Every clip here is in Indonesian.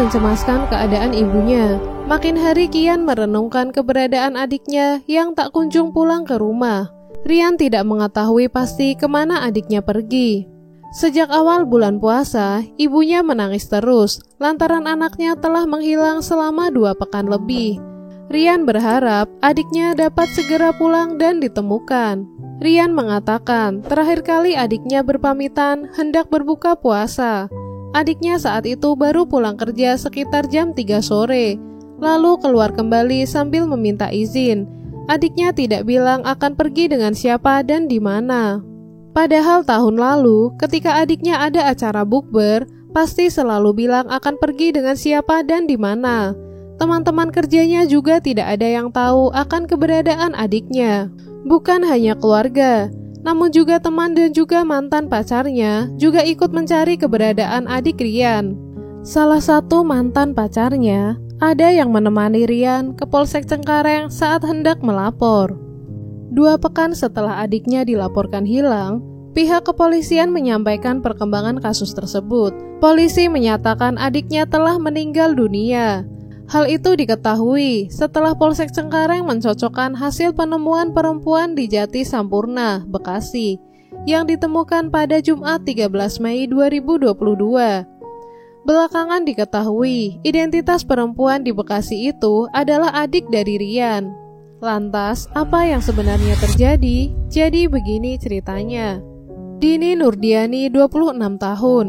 mencemaskan keadaan ibunya. Makin hari Kian merenungkan keberadaan adiknya yang tak kunjung pulang ke rumah. Rian tidak mengetahui pasti kemana adiknya pergi. Sejak awal bulan puasa, ibunya menangis terus lantaran anaknya telah menghilang selama 2 pekan lebih. Rian berharap adiknya dapat segera pulang dan ditemukan. Rian mengatakan terakhir kali adiknya berpamitan hendak berbuka puasa. Adiknya saat itu baru pulang kerja sekitar jam 3 sore, lalu keluar kembali sambil meminta izin. Adiknya tidak bilang akan pergi dengan siapa dan di mana. Padahal tahun lalu, ketika adiknya ada acara bukber, pasti selalu bilang akan pergi dengan siapa dan di mana. Teman-teman kerjanya juga tidak ada yang tahu akan keberadaan adiknya. Bukan hanya keluarga, namun juga teman dan juga mantan pacarnya juga ikut mencari keberadaan adik Rian. Salah satu mantan pacarnya ada yang menemani Rian ke Polsek Cengkareng saat hendak melapor. 2 pekan setelah adiknya dilaporkan hilang, pihak kepolisian menyampaikan perkembangan kasus tersebut. Polisi menyatakan adiknya telah meninggal dunia. Hal itu diketahui setelah Polsek Cengkareng mencocokkan hasil penemuan perempuan di Jati Sampurna, Bekasi, yang ditemukan pada Jumat 13 Mei 2022. Belakangan diketahui, identitas perempuan di Bekasi itu adalah adik dari Rian. Lantas, apa yang sebenarnya terjadi? Jadi begini ceritanya. Dini Nurdiani, 26 tahun,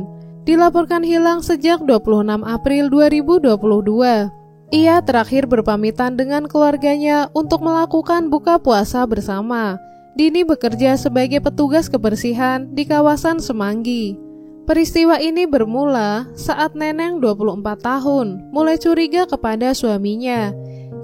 dilaporkan hilang sejak 26 April 2022. Ia terakhir berpamitan dengan keluarganya untuk melakukan buka puasa bersama. Dini bekerja sebagai petugas kebersihan di kawasan Semanggi. Peristiwa ini bermula saat Neneng 24 tahun mulai curiga kepada suaminya.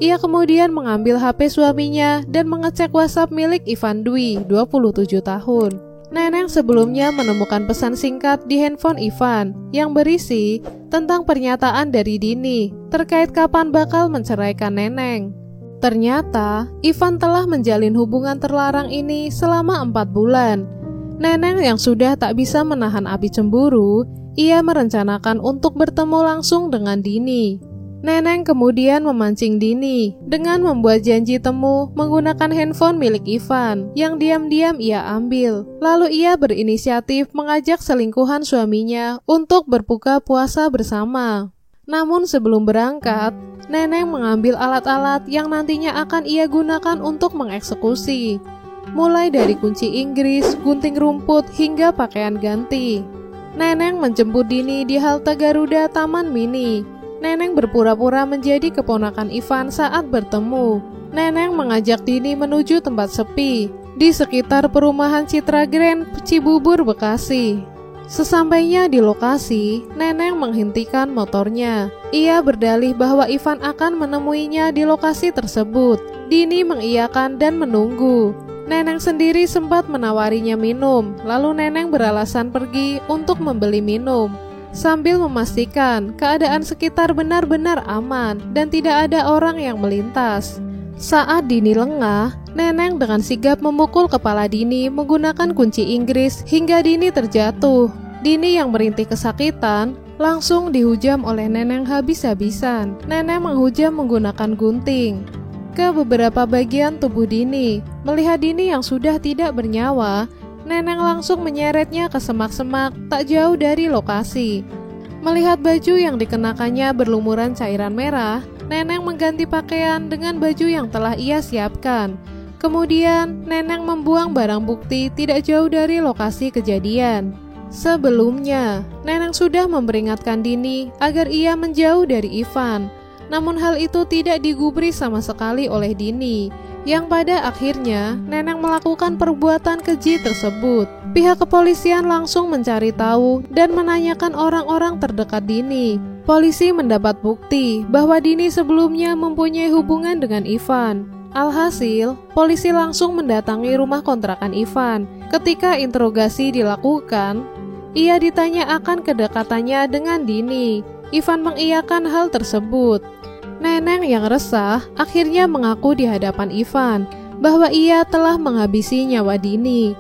Ia kemudian mengambil HP suaminya dan mengecek WhatsApp milik Ivan Dwi, 27 tahun. Neneng sebelumnya menemukan pesan singkat di handphone Ivan yang berisi tentang pernyataan dari Dini terkait kapan bakal menceraikan Neneng. Ternyata, Ivan telah menjalin hubungan terlarang ini selama 4 bulan. Neneng yang sudah tak bisa menahan api cemburu, ia merencanakan untuk bertemu langsung dengan Dini. Neneng kemudian memancing Dini dengan membuat janji temu menggunakan handphone milik Ivan yang diam-diam ia ambil. Lalu ia berinisiatif mengajak selingkuhan suaminya untuk berbuka puasa bersama. Namun sebelum berangkat, Neneng mengambil alat-alat yang nantinya akan ia gunakan untuk mengeksekusi. Mulai dari kunci Inggris, gunting rumput, hingga pakaian ganti. Neneng menjemput Dini di halte Garuda Taman Mini. Neneng berpura-pura menjadi keponakan Ivan saat bertemu. Neneng mengajak Dini menuju tempat sepi di sekitar perumahan Citra Grand, Cibubur, Bekasi. Sesampainya di lokasi, Neneng menghentikan motornya. Ia berdalih bahwa Ivan akan menemuinya di lokasi tersebut. Dini mengiyakan dan menunggu. Neneng sendiri sempat menawarinya minum, lalu Neneng beralasan pergi untuk membeli minum, sambil memastikan keadaan sekitar benar-benar aman dan tidak ada orang yang melintas. Saat Dini lengah, Neneng dengan sigap memukul kepala Dini menggunakan kunci Inggris hingga Dini terjatuh. Dini yang merintih kesakitan langsung dihujam oleh Neneng habis-habisan. Neneng menghujam menggunakan gunting ke beberapa bagian tubuh Dini. Melihat Dini yang sudah tidak bernyawa, Neneng langsung menyeretnya ke semak-semak tak jauh dari lokasi. Melihat baju yang dikenakannya berlumuran cairan merah, Neneng mengganti pakaian dengan baju yang telah ia siapkan. Kemudian, Neneng membuang barang bukti tidak jauh dari lokasi kejadian. Sebelumnya, Neneng sudah memperingatkan Dini agar ia menjauh dari Ivan. Namun hal itu tidak digubris sama sekali oleh Dini, yang pada akhirnya Neneng melakukan perbuatan keji tersebut. Pihak kepolisian langsung mencari tahu dan menanyakan orang-orang terdekat Dini. Polisi mendapat bukti bahwa Dini sebelumnya mempunyai hubungan dengan Ivan. Alhasil, polisi langsung mendatangi rumah kontrakan Ivan. Ketika interogasi dilakukan, ia ditanya akan kedekatannya dengan Dini. Ivan mengiyakan hal tersebut. Neneng yang resah akhirnya mengaku di hadapan Ivan bahwa ia telah menghabisi nyawa Dini.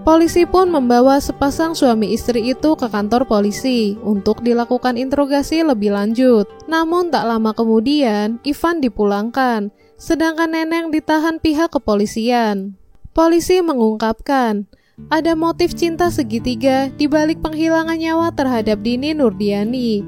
Polisi pun membawa sepasang suami istri itu ke kantor polisi untuk dilakukan interogasi lebih lanjut. Namun tak lama kemudian, Ivan dipulangkan, sedangkan Neneng ditahan pihak kepolisian. Polisi mengungkapkan, ada motif cinta segitiga di balik penghilangan nyawa terhadap Dini Nurdiani.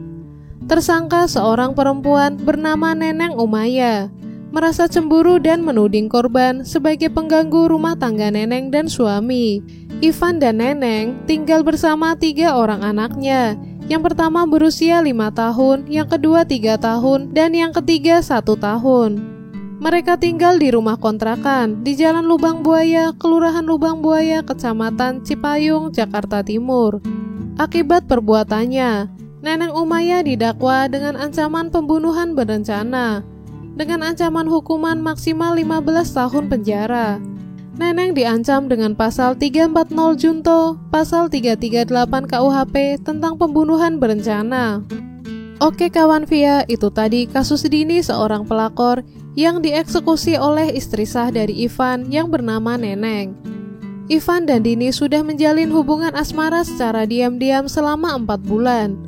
Tersangka seorang perempuan bernama Neneng Umaya merasa cemburu dan menuding korban sebagai pengganggu rumah tangga Neneng dan suami. Ivan dan Neneng tinggal bersama 3 orang anaknya. Yang pertama berusia 5 tahun, yang kedua 3 tahun, dan yang ketiga 1 tahun. Mereka tinggal di rumah kontrakan di Jalan Lubang Buaya, Kelurahan Lubang Buaya, Kecamatan Cipayung, Jakarta Timur. Akibat perbuatannya, Neneng Umaya didakwa dengan ancaman pembunuhan berencana dengan ancaman hukuman maksimal 15 tahun penjara. Neneng diancam dengan pasal 340 Junto, pasal 338 KUHP tentang pembunuhan berencana. Oke kawan Via, itu tadi kasus Dini, seorang pelakor yang dieksekusi oleh istri sah dari Ivan yang bernama Neneng. Ivan dan Dini sudah menjalin hubungan asmara secara diam-diam selama 4 bulan.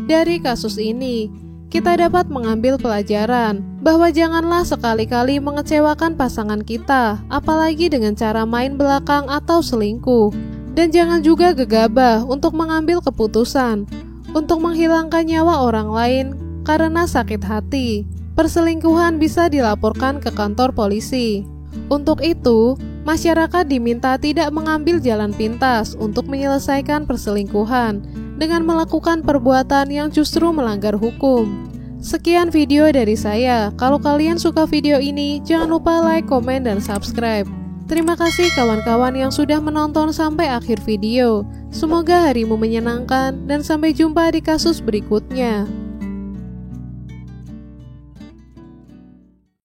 Dari kasus ini, kita dapat mengambil pelajaran bahwa janganlah sekali-kali mengecewakan pasangan kita, apalagi dengan cara main belakang atau selingkuh. Dan jangan juga gegabah untuk mengambil keputusan untuk menghilangkan nyawa orang lain karena sakit hati. Perselingkuhan bisa dilaporkan ke kantor polisi. Untuk itu, masyarakat diminta tidak mengambil jalan pintas untuk menyelesaikan perselingkuhan dengan melakukan perbuatan yang justru melanggar hukum. Sekian video dari saya. Kalau kalian suka video ini, jangan lupa like, komen, dan subscribe. Terima kasih kawan-kawan yang sudah menonton sampai akhir video. Semoga harimu menyenangkan dan sampai jumpa di kasus berikutnya.